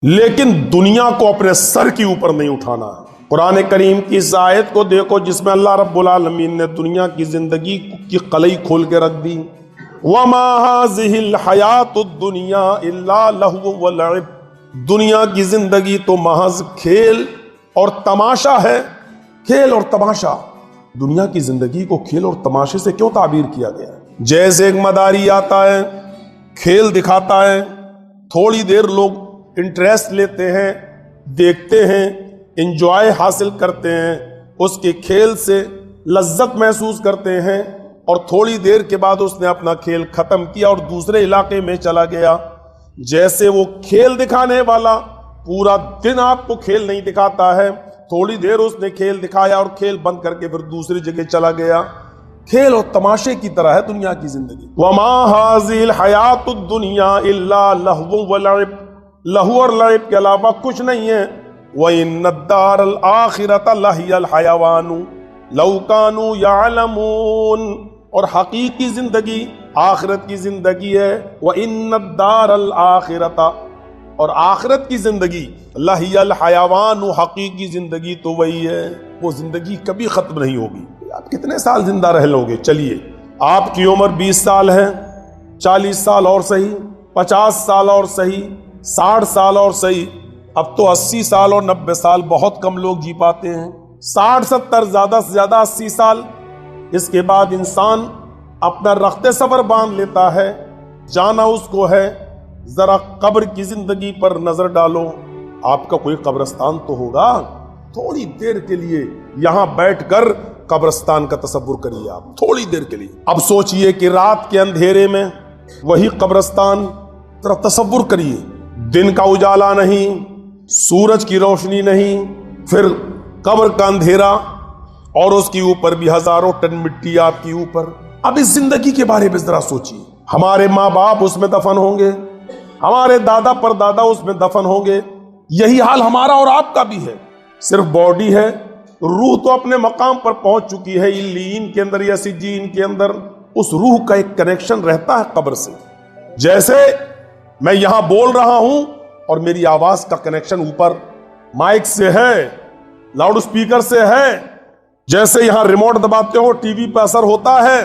لیکن دنیا کو اپنے سر کے اوپر نہیں اٹھانا ہے۔ قرآن کریم کی اس آیت کو دیکھو جس میں اللہ رب العالمین نے دنیا کی زندگی کی قلعی کھول کے رکھ دی۔ وَمَا هَذِهِ الْحَيَاةُ الدُّنْيَا إِلَّا لَهْوٌ وَلَعِبٌ، دنیا کی زندگی تو محض کھیل اور تماشا ہے۔ کھیل اور تماشا، دنیا کی زندگی کو کھیل اور تماشے سے کیوں تعبیر کیا گیا ہے؟ جیسے ایک مداری آتا ہے، کھیل دکھاتا ہے، تھوڑی دیر لوگ انٹریسٹ لیتے ہیں، دیکھتے ہیں، انجوائے حاصل کرتے ہیں، اس کے کھیل سے لذت محسوس کرتے ہیں، اور تھوڑی دیر کے بعد اس نے اپنا کھیل ختم کیا اور دوسرے علاقے میں چلا گیا۔ جیسے وہ کھیل دکھانے والا پورا دن آپ کو کھیل نہیں دکھاتا ہے، تھوڑی دیر اس نے کھیل دکھایا اور کھیل بند کر کے پھر دوسری جگہ چلا گیا۔ کھیل اور تماشے کی طرح ہے دنیا کی زندگی۔ وَمَا هَذِهِ الْحَيَاةُ الدُّنْيَا إِلَّا لَهْوٌ وَلَعِبٌ، لہو اور لعب کے علاوہ کچھ نہیں ہے۔ وَإِنَّ الدَّارَ الْآخِرَةَ لَهِيَ الْحَيَوَانُ لَوْ كَانُوا يَعْلَمُونَ، اور حقیقی زندگی آخرت کی زندگی ہے۔ وَإِنَّ الدَّارَ الْآخِرَةَ، اور آخرت کی زندگی لَهِيَ الْحَيَوَانُ، حقیقی زندگی تو وہی ہے، وہ زندگی کبھی ختم نہیں ہوگی۔ آپ کتنے سال زندہ رہ لو گے؟ چلیے، آپ کی عمر 20 سال ہے، 40 سال اور صحیح، 50 سال اور صحیح، 60 سال اور صحیح، اب تو 80 سال اور 90 سال بہت کم لوگ جی پاتے ہیں۔ 60 70 زیادہ سے زیادہ 80 سال، اس کے بعد انسان اپنا رخت صبر باندھ لیتا ہے، جانا اس کو ہے۔ ذرا قبر کی زندگی پر نظر ڈالو، آپ کا کوئی قبرستان تو ہوگا، تھوڑی دیر کے لیے یہاں بیٹھ کر قبرستان کا تصور کریے آپ، تھوڑی دیر کے لیے۔ اب سوچئے کہ رات کے اندھیرے میں وہی قبرستان، ذرا تصور کریے، دن کا اجالا نہیں، سورج کی روشنی نہیں، پھر قبر کا اندھیرا، اور اس کے اوپر بھی ہزاروں ٹن مٹی آپ کے اوپر۔ اب اس زندگی کے بارے میں ذرا سوچیے، ہمارے ماں باپ اس میں دفن ہوں گے، ہمارے دادا پر دادا اس میں دفن ہوں گے، یہی حال ہمارا اور آپ کا بھی ہے۔ صرف باڈی ہے، روح تو اپنے مقام پر پہنچ چکی ہے، علیین کے اندر یا سجین کے اندر اس روح کا ایک کنیکشن رہتا ہے قبر سے۔ جیسے میں یہاں بول رہا ہوں اور میری آواز کا کنیکشن اوپر مائک سے ہے، لاؤڈ سپیکر سے ہے، جیسے یہاں ریموٹ دباتے ہو ٹی وی پہ اثر ہوتا ہے،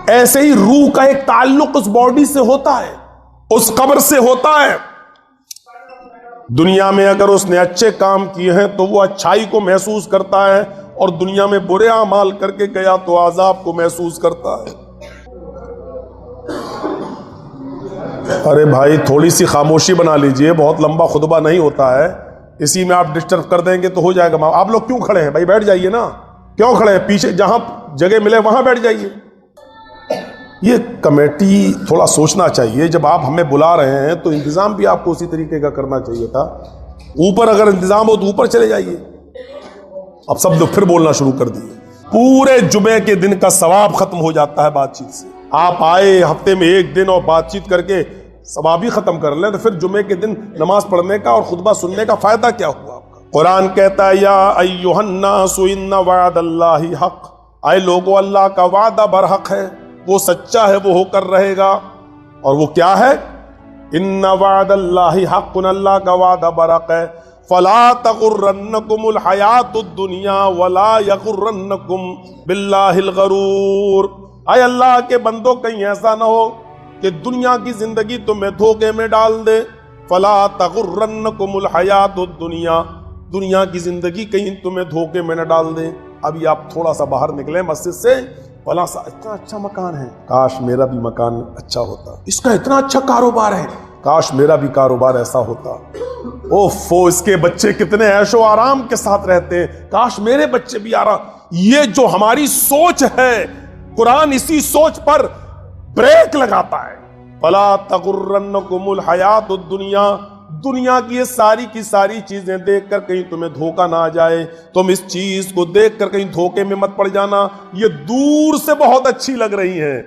ایسے ہی روح کا ایک تعلق اس باڈی سے ہوتا ہے، اس قبر سے ہوتا ہے۔ دنیا میں اگر اس نے اچھے کام کیے ہیں تو وہ اچھائی کو محسوس کرتا ہے، اور دنیا میں برے اعمال کر کے گیا تو عذاب کو محسوس کرتا ہے۔ ارے بھائی تھوڑی سی خاموشی بنا لیجئے، بہت لمبا خطبہ نہیں ہوتا ہے، اسی میں آپ ڈسٹرب کر دیں گے تو ہو جائے گا۔ آپ لوگ کیوں کھڑے ہیں بھائی؟ بیٹھ جائیے نا، کیوں کھڑے ہیں؟ پیچھے جہاں جگہ ملے وہاں بیٹھ جائیے۔ یہ کمیٹی تھوڑا سوچنا چاہیے، جب آپ ہمیں بلا رہے ہیں تو انتظام بھی آپ کو اسی طریقے کا کرنا چاہیے تھا۔ اوپر اگر انتظام ہو تو اوپر چلے جائیے۔ اب سب لوگ پھر بولنا شروع کر دیے۔ پورے جمعے کے دن کا ثواب ختم ہو جاتا ہے بات چیت سے۔ آپ آئے ہفتے میں ایک دن اور بات چیت کر کے ثواب ہی ختم کر لیں، تو پھر جمعے کے دن نماز پڑھنے کا اور خطبہ سننے کا فائدہ کیا ہوا آپ کا؟ قرآن کہتا ہے یا ایھا الناس ان وعد اللہ حق، اے لوگو اللہ کا وعدہ برحق ہے، وہ سچا ہے، وہ ہو کر رہے گا۔ اور وہ کیا ہے؟ ان وعد اللہ حق، اللہ کا وعدہ برحق ہے۔ فلا تغرنکم الحیات الدنیا ولا یغرنکم باللہ الغرور، اے اللہ کے بندوں کہیں ایسا نہ ہو کہ دنیا کی زندگی تمہیں دھوکے میں ڈال دے۔ فلا تغرنکم الحیات الدنیا، دنیا کی زندگی کہیں تمہیں دھوکے میں نہ ڈال دے۔ ابھی آپ تھوڑا سا باہر نکلیں مسجد سے، فلاں سا اتنا اچھا مکان ہے، کاش میرا بھی مکان اچھا ہوتا، اس کا اتنا اچھا کاروبار ہے، کاش میرا بھی کاروبار ایسا ہوتا، اوفو اس کے بچے کتنے عیش و آرام کے ساتھ رہتے ہیں، کاش میرے بچے بھی آرام۔ یہ جو ہماری سوچ ہے، قرآن اسی سوچ پر بریک لگاتا ہے۔ فلا تغرنکم الحیات الدنیا، دنیا کی یہ ساری کی ساری چیزیں دیکھ کر کہیں تمہیں دھوکہ نہ آ جائے، تم اس چیز کو دیکھ کر کہیں دھوکے میں مت پڑ جانا۔ یہ دور سے بہت اچھی لگ رہی ہیں،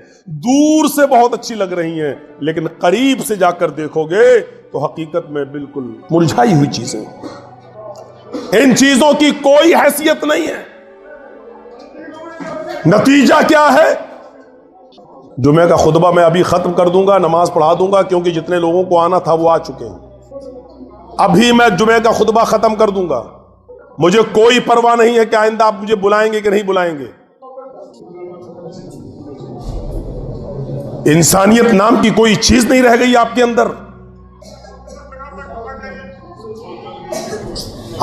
دور سے بہت اچھی لگ رہی ہیں، لیکن قریب سے جا کر دیکھو گے تو حقیقت میں بالکل مرجھائی ہوئی چیزیں، ان چیزوں کی کوئی حیثیت نہیں ہے۔ نتیجہ کیا ہے؟ جمعہ کا خطبہ میں ابھی ختم کر دوں گا، نماز پڑھا دوں گا، کیونکہ جتنے لوگوں کو آنا تھا وہ آ چکے ہیں۔ ابھی میں جمعے کا خطبہ ختم کر دوں گا. مجھے کوئی پرواہ نہیں ہے کہ آئندہ آپ مجھے بلائیں گے کہ نہیں بلائیں گے. انسانیت نام کی کوئی چیز نہیں رہ گئی آپ کے اندر.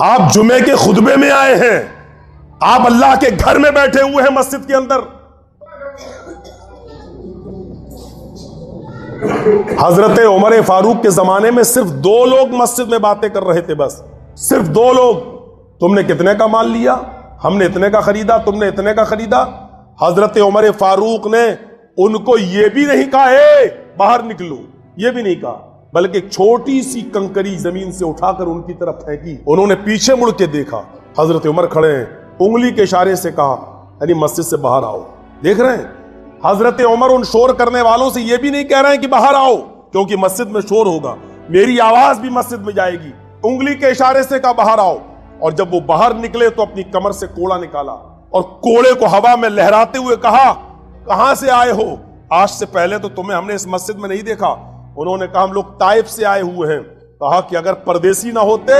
آپ جمعے کے خطبے میں آئے ہیں, آپ اللہ کے گھر میں بیٹھے ہوئے ہیں مسجد کے اندر. حضرت عمر فاروق کے زمانے میں صرف 2 لوگ مسجد میں باتیں کر رہے تھے, بس صرف 2 لوگ. تم نے کتنے کا مال لیا, ہم نے اتنے کا خریدا, تم نے اتنے کا خریدا. حضرت عمر فاروق نے ان کو یہ بھی نہیں کہا اے باہر نکلو, یہ بھی نہیں کہا, بلکہ ایک چھوٹی سی کنکری زمین سے اٹھا کر ان کی طرف پھینکی. انہوں نے پیچھے مڑ کے دیکھا, حضرت عمر کھڑے ہیں, انگلی کے اشارے سے کہا یعنی مسجد سے باہر آؤ. دیکھ رہے ہیں حضرت عمر ان شور کرنے والوں سے یہ بھی نہیں کہہ رہے ہیں کہ باہر آؤ کیونکہ مسجد میں شور ہوگا, میری آواز بھی مسجد میں جائے گی. انگلی کے اشارے سے کہا باہر آؤ, اور جب وہ باہر نکلے تو اپنی کمر سے کوڑا نکالا اور کوڑے کو ہوا میں لہراتے ہوئے کہا کہاں سے آئے ہو؟ آج سے پہلے تو تمہیں ہم نے اس مسجد میں نہیں دیکھا. انہوں نے کہا ہم لوگ طائف سے آئے ہوئے ہیں. کہا کہ اگر پردیسی نہ ہوتے,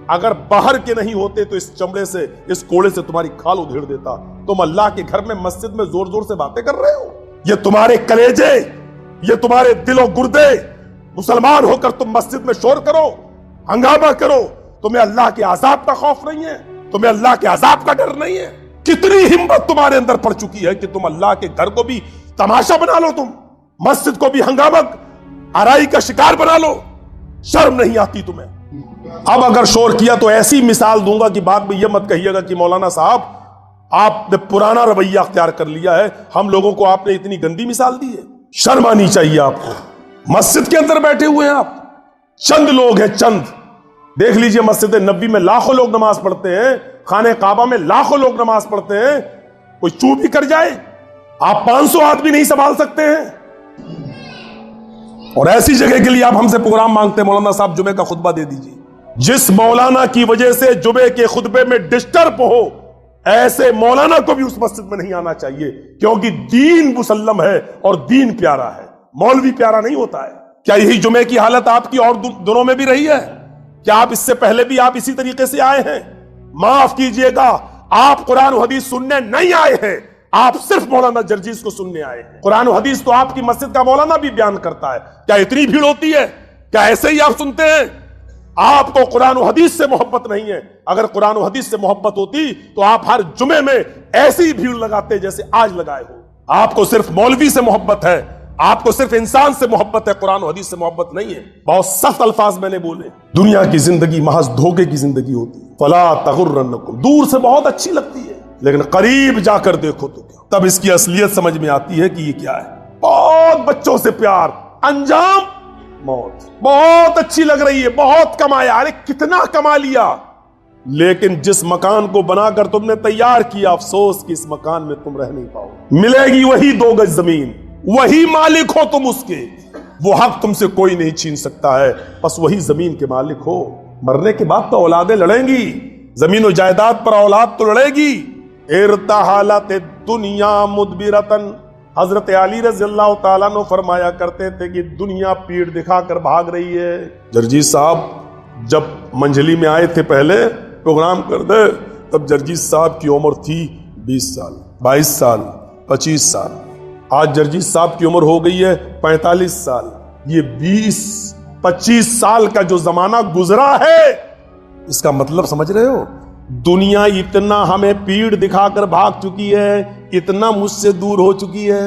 اگر باہر کے نہیں ہوتے تو اس چمڑے سے, اس کوڑے سے تمہاری کھال ادھیڑ دیتا. تم اللہ کے گھر میں مسجد میں زور زور سے باتیں کر رہے ہو. یہ تمہارے کلیجے, یہ تمہارے دل و گردے, مسلمان ہو کر تم مسجد میں شور کرو, ہنگامہ کرو. تمہیں اللہ کے عذاب کا خوف نہیں ہے, تمہیں اللہ کے عذاب کا ڈر نہیں ہے. کتنی ہمت تمہارے اندر پڑ چکی ہے کہ تم اللہ کے گھر کو بھی تماشا بنا لو, تم مسجد کو بھی ہنگامہ آرائی کا شکار بنا لو. شرم نہیں آتی تمہیں؟ اب اگر شور کیا تو ایسی مثال دوں گا کہ بعد میں یہ مت کہیے گا کہ مولانا صاحب آپ نے پرانا رویہ اختیار کر لیا ہے, ہم لوگوں کو آپ نے اتنی گندی مثال دی ہے. شرم آنی چاہیے آپ کو. مسجد کے اندر بیٹھے ہوئے ہیں آپ, چند لوگ ہیں, چند. دیکھ لیجئے مسجد نبوی میں لاکھوں لوگ نماز پڑھتے ہیں, خانہ کعبہ میں لاکھوں لوگ نماز پڑھتے ہیں. کوئی چوپ بھی کر جائے, آپ 500 آدمی نہیں سنبھال سکتے ہیں. اور ایسی جگہ کے لیے آپ ہم سے پروگرام مانگتے ہیں مولانا صاحب جمعے کا خطبہ دے دیجیے. جس مولانا کی وجہ سے جمعے کے خطبے میں ڈسٹرب ہو, ایسے مولانا کو بھی اس مسجد میں نہیں آنا چاہیے, کیونکہ دین مسلم ہے اور دین پیارا ہے, مولوی پیارا نہیں ہوتا ہے. کیا یہی جمعے کی حالت آپ کی اور دنوں میں بھی رہی ہے؟ کیا آپ اس سے پہلے بھی آپ اسی طریقے سے آئے ہیں؟ معاف کیجئے گا, آپ قرآن و حدیث سننے نہیں آئے ہیں, آپ صرف مولانا جرجیز کو سننے آئے ہیں. قرآن و حدیث تو آپ کی مسجد کا مولانا بھی بیان کرتا ہے. کیا اتنی بھیڑ ہوتی ہے؟ کیا ایسے ہی آپ سنتے ہیں؟ آپ کو قرآن و حدیث سے محبت نہیں ہے. اگر قرآن و حدیث سے محبت ہوتی تو آپ ہر جمعے میں ایسی بھیڑ لگاتے جیسے آج لگائے ہو. آپ کو صرف مولوی سے محبت ہے, آپ کو صرف انسان سے محبت ہے, قرآن و حدیث سے محبت نہیں ہے. بہت سخت الفاظ میں نے بولے. دنیا کی زندگی محض دھوکے کی زندگی ہوتی ہے. فلا تغرنکم, دور سے بہت اچھی لگتی ہے لیکن قریب جا کر دیکھو تو کیا, تب اس کی اصلیت سمجھ میں آتی ہے کہ یہ کیا ہے. بہت بچوں سے پیار, انجام موت. بہت اچھی لگ رہی ہے, بہت کمایا, ارے کتنا کما لیا, لیکن جس مکان کو بنا کر تم نے تیار کیا, افسوس کہ اس مکان میں تم رہ نہیں پاؤ. ملے گی وہی 2 گز زمین, وہی مالک ہو تم اس کے, وہ حق تم سے کوئی نہیں چھین سکتا ہے, بس وہی زمین کے مالک ہو. مرنے کے بعد تو اولادیں لڑیں گی, زمین و جائیداد پر اولاد تو لڑے گی. ارتحالت دنیا مدبرتن, حضرت علی رضی اللہ تعالیٰ نے فرمایا کرتے تھے کہ دنیا پیڑ دکھا کر بھاگ رہی ہے. جرجیز صاحب جب منجلی میں آئے تھے پہلے پروگرام کر دے, تب جرجیز صاحب کی عمر تھی 20 سال, 22 سال, 25 سال. آج جرجیز صاحب کی عمر ہو گئی ہے 45 سال. یہ 20-25 سال کا جو زمانہ گزرا ہے, اس کا مطلب سمجھ رہے ہو؟ دنیا اتنا ہمیں پیڑ دکھا کر بھاگ چکی ہے, اتنا مجھ سے دور ہو چکی ہے.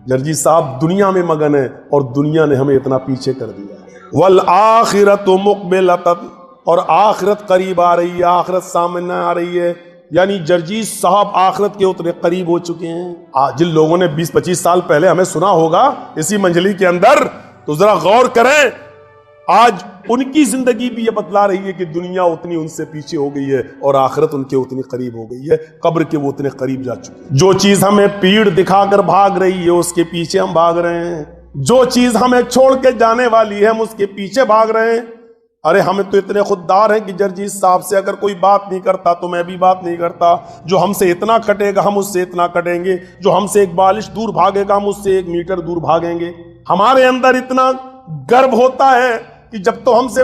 جرجیز صاحب دنیا میں مگن ہے اور دنیا نے ہمیں اتنا پیچھے کر دیا. والآخرت مقبلۃ, اور آخرت قریب آ رہی ہے, آخرت سامنے آ رہی ہے. یعنی جرجیز صاحب آخرت کے اتنے قریب ہو چکے ہیں. جن لوگوں نے 20-25 سال پہلے ہمیں سنا ہوگا اسی منجلی کے اندر, تو ذرا غور کریں, آج ان کی زندگی بھی یہ بتلا رہی ہے کہ دنیا اتنی ان سے پیچھے ہو گئی ہے اور آخرت ان کے اتنی قریب ہو گئی ہے, قبر کے وہ اتنے قریب جا چکے ہیں. جو چیز ہمیں پیڑ دکھا کر بھاگ رہی ہے اس کے پیچھے ہم بھاگ رہے ہیں, جو چیز ہمیں چھوڑ کے جانے والی ہے ہم اس کے پیچھے بھاگ رہے ہیں. ارے ہمیں تو اتنے خوددار ہیں کہ جرجیز صاحب سے اگر کوئی بات نہیں کرتا تو میں بھی بات نہیں کرتا. جو ہم سے اتنا کٹے گا ہم اس سے اتنا کٹیں گے, جو ہم سے 1 بالش دور بھاگے گا ہم اس سے 1 میٹر دور بھاگیں گے. ہمارے اندر اتنا گرو ہوتا ہے کہ جب تو ہم سے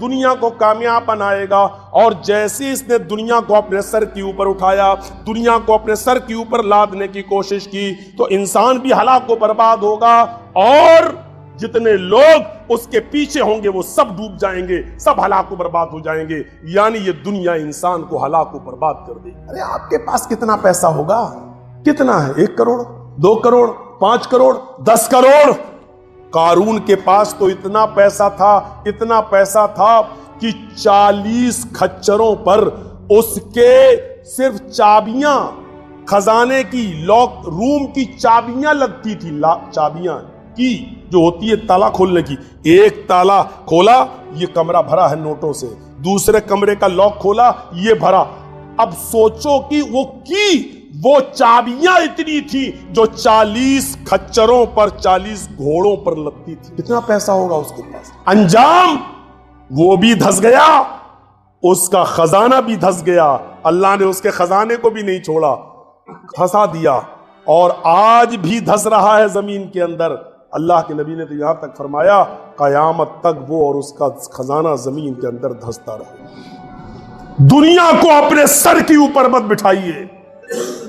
دنیا کو کامیاب بنائے گا. اور جیسے اس نے دنیا کو اپنے سر کے اوپر اٹھایا, دنیا کو اپنے سر کے اوپر لادنے کی کوشش کی, تو انسان بھی ہلاک و برباد ہوگا, اور جتنے لوگ اس کے پیچھے ہوں گے وہ سب ڈوب جائیں گے, سب ہلاک و برباد ہو جائیں گے. یعنی یہ دنیا انسان کو ہلاک و برباد کر دے گی. ارے آپ کے پاس کتنا پیسہ ہوگا؟ کتنا ہے؟ 1 کروڑ, 2 کروڑ, 5 کروڑ, 10 کروڑ. قارون کے پاس تو اتنا پیسہ تھا, اتنا پیسہ تھا کہ 40 کھچروں پر اس کے صرف چابیاں, خزانے کی, لاک روم کی چابیاں لگتی تھی. چابیاں کی جو ہوتی ہے تالا کھولنے کی, ایک تالا کھولا یہ کمرہ بھرا ہے نوٹوں سے, دوسرے کمرے کا لاک کھولا یہ بھرا. اب سوچو کہ وہ چابیاں اتنی تھی جو 40 کھچروں پر, 40 گھوڑوں پر لگتی تھی. کتنا پیسہ ہوگا اس کے پاس؟ انجام وہ بھی دھس گیا, اس کا خزانہ بھی دھس گیا. اللہ نے اس کے خزانے کو بھی نہیں چھوڑا, دھسا دیا, اور آج بھی دھس رہا ہے زمین کے اندر. اللہ کے نبی نے تو یہاں تک فرمایا قیامت تک وہ اور اس کا خزانہ زمین کے اندر دھستا رہے. دنیا کو اپنے سر کے اوپر مت بٹھائیے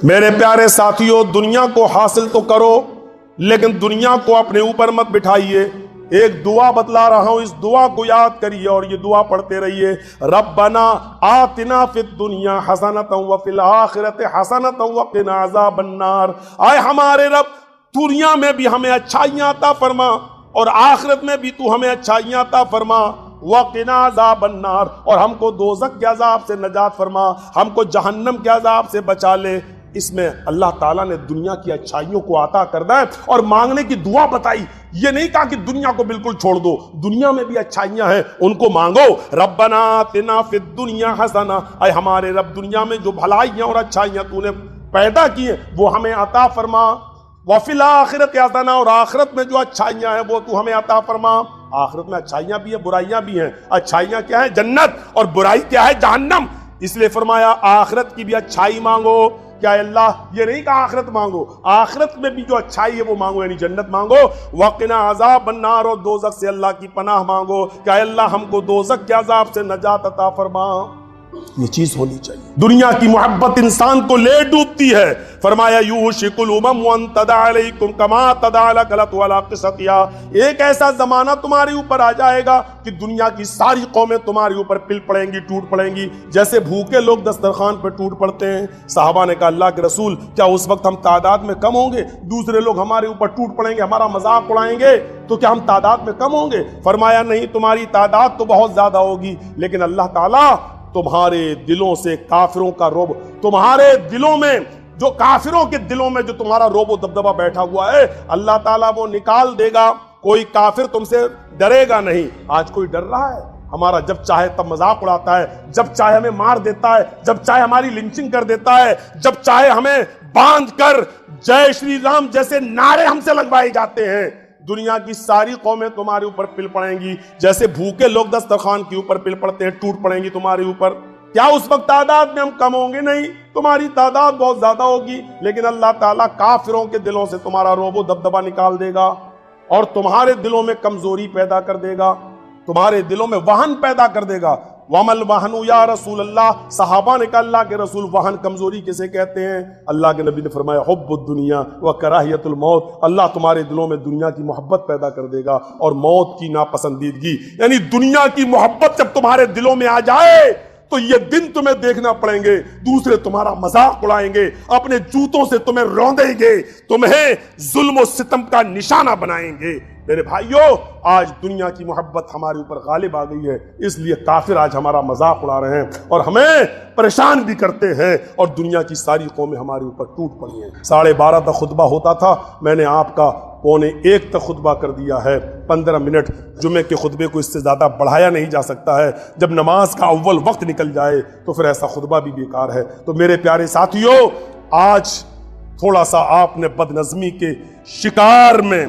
میرے پیارے ساتھیوں. دنیا کو حاصل تو کرو لیکن دنیا کو اپنے اوپر مت بٹھائیے. ایک دعا بتلا رہا ہوں, اس دعا کو یاد کریے اور یہ دعا پڑھتے رہیے. ربنا آتنا فی الدنیا حسنۃ وفی الآخرۃ حسنۃ وقنا عذاب النار. اے ہمارے رب, دنیا میں بھی ہمیں اچھائیاں عطا فرما اور آخرت میں بھی تو ہمیں اچھائیاں عطا فرما. وقنا عذاب النار, اور ہم کو دوزخ کے عذاب سے نجات فرما, ہم کو جہنم کے عذاب سے بچا لے. اس میں اللہ تعالیٰ نے دنیا کی اچھائیوں کو عطا کرنا ہے اور مانگنے کی دعا بتائی. یہ نہیں کہا کہ دنیا کو بالکل چھوڑ دو, دنیا میں بھی اچھائیاں ہیں ان کو مانگو. ربنا آتنا فی الدنیا حسنہ, اے ہمارے رب دنیا میں جو بھلائیاں اور اچھائیاں تو نے پیدا کی ہیں وہ ہمیں عطا فرما. وفی الآخرۃ حسنہ, اور آخرت میں جو اچھائیاں ہیں وہ تو ہمیں عطا فرما. آخرت میں اچھائیاں بھی ہیں برائیاں بھی ہیں. اچھائیاں کیا ہیں؟ جنت, اور برائی کیا ہے؟ جہنم. اس لیے فرمایا آخرت کی بھی اچھائی مانگو. کیا اللہ یہ نہیں کہا آخرت مانگو, آخرت میں بھی جو اچھائی ہے وہ مانگو, یعنی جنت مانگو. وقنا عذاب النار, اور دوزخ سے اللہ کی پناہ مانگو. کیا اللہ ہم کو دوزخ کے عذاب سے نجات عطا فرما. یہ چیز ہونی چاہیے. دنیا کی محبت انسان کو لے ڈوبتی ہے. فرمایا یوشک الامم ان تدع علیکم کما تدع الکلۃ ولا قصتیا. ایک ایسا زمانہ تمہارے اوپر آ جائے گا کہ دنیا کی ساری قومیں تمہارے اوپر پل پڑیں گی, ٹوٹ پڑیں گی, جیسے بھوکے لوگ دسترخوان پہ ٹوٹ پڑتے ہیں. صحابہ نے کہا اللہ کے رسول کیا اس وقت ہم تعداد میں کم ہوں گے؟ دوسرے لوگ ہمارے اوپر ٹوٹ پڑیں گے, ہمارا مذاق اڑائیں گے, تو کیا ہم تعداد میں کم ہوں گے؟ فرمایا نہیں, تمہاری تعداد تو بہت زیادہ ہوگی لیکن اللہ تعالیٰ تمہارے دلوں سے کافروں کا رعب, تمہارے دلوں میں جو کافروں کے دلوں میں جو تمہارا رعب و دبدبہ بیٹھا ہوا ہے اللہ تعالیٰ وہ نکال دے گا. کوئی کافر تم سے ڈرے گا نہیں. آج کوئی ڈر رہا ہے؟ ہمارا جب چاہے تب مذاق اڑاتا ہے, جب چاہے ہمیں مار دیتا ہے, جب چاہے ہماری لنچنگ کر دیتا ہے, جب چاہے ہمیں باندھ کر جے شری رام جیسے نعرے ہم سے لگوائے جاتے ہیں. دنیا کی ساری قومیں تمہارے اوپر پل پڑیں گی جیسے بھوکے لوگ دسترخوان کے اوپر پل پڑتے ہیں, ٹوٹ پڑیں گی تمہارے اوپر. کیا اس وقت تعداد میں ہم کم ہوں گے؟ نہیں, تمہاری تعداد بہت زیادہ ہوگی لیکن اللہ تعالیٰ کافروں کے دلوں سے تمہارا رعب و دبدبہ نکال دے گا اور تمہارے دلوں میں کمزوری پیدا کر دے گا, تمہارے دلوں میں وہن پیدا کر دے گا. وَمَا الْوَهْنُ یا رسول اللہ. صحابہ نے کہا اللہ کے رسول وہن کمزوری کسے کہتے ہیں؟ اللہ کے نبی نے فرمایا حب الدنیا وکراہیت الموت. اللہ تمہارے دلوں میں دنیا کی محبت پیدا کر دے گا اور موت کی ناپسندیدگی. یعنی دنیا کی محبت جب تمہارے دلوں میں آ جائے تو یہ دن تمہیں دیکھنا پڑیں گے, دوسرے تمہارا مذاق اڑائیں گے, اپنے جوتوں سے تمہیں روندیں گے, تمہیں ظلم و ستم کا نشانہ بنائیں گے. میرے بھائیوں, آج دنیا کی محبت ہمارے اوپر غالب آ گئی ہے, اس لیے کافر آج ہمارا مذاق اڑا رہے ہیں اور ہمیں پریشان بھی کرتے ہیں اور دنیا کی ساری قومیں ہمارے اوپر ٹوٹ پڑی ہیں. 12:30 تک خطبہ ہوتا تھا, میں نے آپ کا 12:45 تک خطبہ کر دیا ہے. 15 منٹ جمعے کے خطبے کو اس سے زیادہ بڑھایا نہیں جا سکتا ہے. جب نماز کا اول وقت نکل جائے تو پھر ایسا خطبہ بھی بیکار ہے. تو میرے پیارے ساتھیوں, آج تھوڑا سا آپ نے بد نظمی کے شکار میں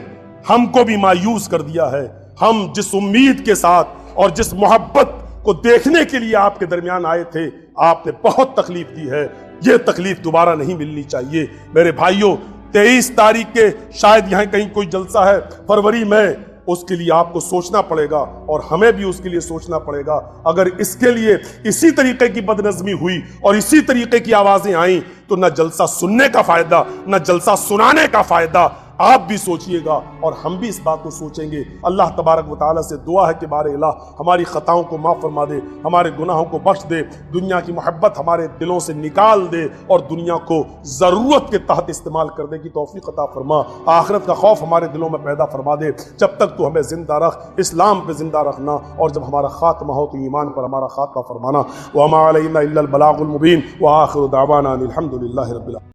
ہم کو بھی مایوس کر دیا ہے. ہم جس امید کے ساتھ اور جس محبت کو دیکھنے کے لیے آپ کے درمیان آئے تھے, آپ نے بہت تکلیف دی ہے. یہ تکلیف دوبارہ نہیں ملنی چاہیے. میرے بھائیوں, 23 تاریخ کے شاید یہاں کہیں کوئی جلسہ ہے, فروری میں اس کے لیے آپ کو سوچنا پڑے گا اور ہمیں بھی اس کے لیے سوچنا پڑے گا۔ اگر اس کے لیے اسی طریقے کی بدنظمی ہوئی اور اسی طریقے کی آوازیں آئیں تو نہ جلسہ سننے کا فائدہ نہ جلسہ سنانے کا فائدہ۔ آپ بھی سوچئے گا اور ہم بھی اس بات کو سوچیں گے۔ اللہ تبارک و تعالیٰ سے دعا ہے کہ بار الہ ہماری خطاؤں کو معاف فرما دے، ہمارے گناہوں کو بخش دے، دنیا کی محبت ہمارے دلوں سے نکال دے اور دنیا کو ضرورت کے تحت استعمال کرنے کی توفیق عطا فرما، آخرت کا خوف ہمارے دلوں میں پیدا فرما دے۔ جب تک تو ہمیں زندہ رکھ، اسلام پہ زندہ رکھنا، اور جب ہمارا خاتمہ ہو تو ایمان پر ہمارا خاتمہ فرمانا۔ وما علینا الا البلاغ المبین، وآخر دعوانا الحمد للہ رب العالمین۔